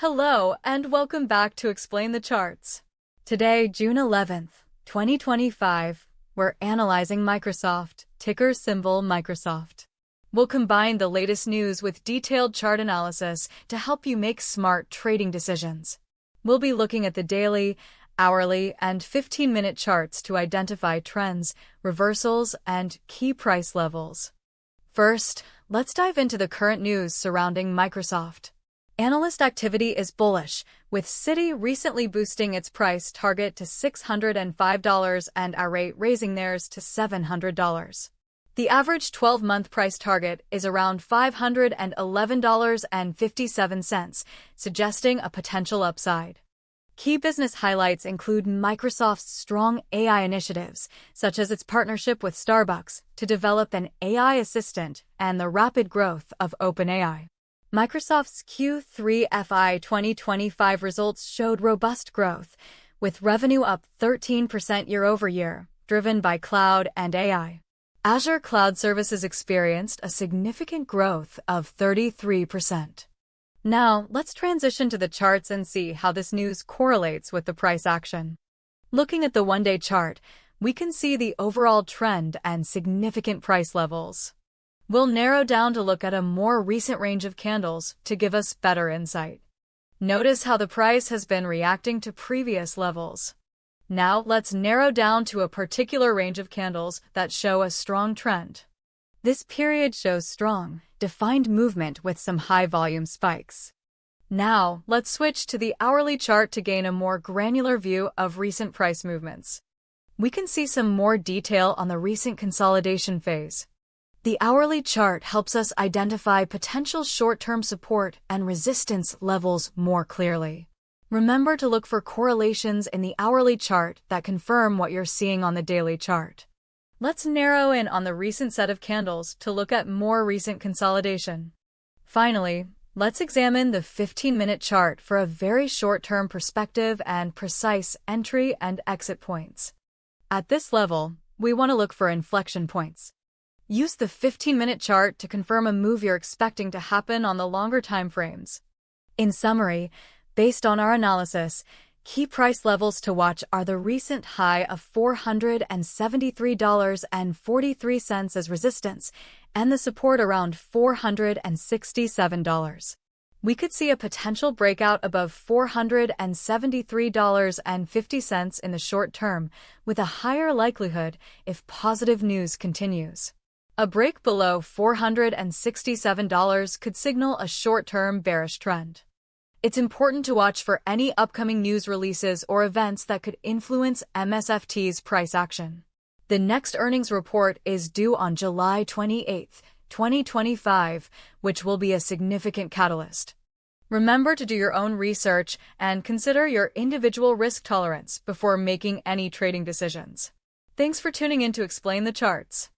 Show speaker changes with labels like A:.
A: Hello, and welcome back to Explain the Charts. Today, June 11th, 2025, we're analyzing Microsoft, ticker symbol Microsoft. We'll combine the latest news with detailed chart analysis to help you make smart trading decisions. We'll be looking at the daily, hourly, and 15-minute charts to identify trends, reversals, and key price levels. First, let's dive into the current news surrounding Microsoft. Analyst activity is bullish, with Citi recently boosting its price target to $605 and Arete raising theirs to $700. The average 12-month price target is around $511.57, suggesting a potential upside. Key business highlights include Microsoft's strong AI initiatives, such as its partnership with Starbucks to develop an AI assistant and the rapid growth of OpenAI. Microsoft's Q3 FY25 results showed robust growth, with revenue up 13% year-over-year, driven by cloud and AI. Azure Cloud Services experienced a significant growth of 33%. Now, let's transition to the charts and see how this news correlates with the price action. Looking at the one-day chart, we can see the overall trend and significant price levels. We'll narrow down to look at a more recent range of candles to give us better insight. Notice how the price has been reacting to previous levels. Now, let's narrow down to a particular range of candles that show a strong trend. This period shows strong, defined movement with some high-volume spikes. Now, let's switch to the hourly chart to gain a more granular view of recent price movements. We can see some more detail on the recent consolidation phase. The hourly chart helps us identify potential short-term support and resistance levels more clearly. Remember to look for correlations in the hourly chart that confirm what you're seeing on the daily chart. Let's narrow in on the recent set of candles to look at more recent consolidation. Finally, let's examine the 15-minute chart for a very short-term perspective and precise entry and exit points. At this level, we want to look for inflection points. Use the 15-minute chart to confirm a move you're expecting to happen on the longer time frames. In summary, based on our analysis, key price levels to watch are the recent high of $473.43 as resistance and the support around $467. We could see a potential breakout above $473.50 in the short term, with a higher likelihood if positive news continues. A break below $467 could signal a short-term bearish trend. It's important to watch for any upcoming news releases or events that could influence MSFT's price action. The next earnings report is due on July 28, 2025, which will be a significant catalyst. Remember to do your own research and consider your individual risk tolerance before making any trading decisions. Thanks for tuning in to Explain the Charts.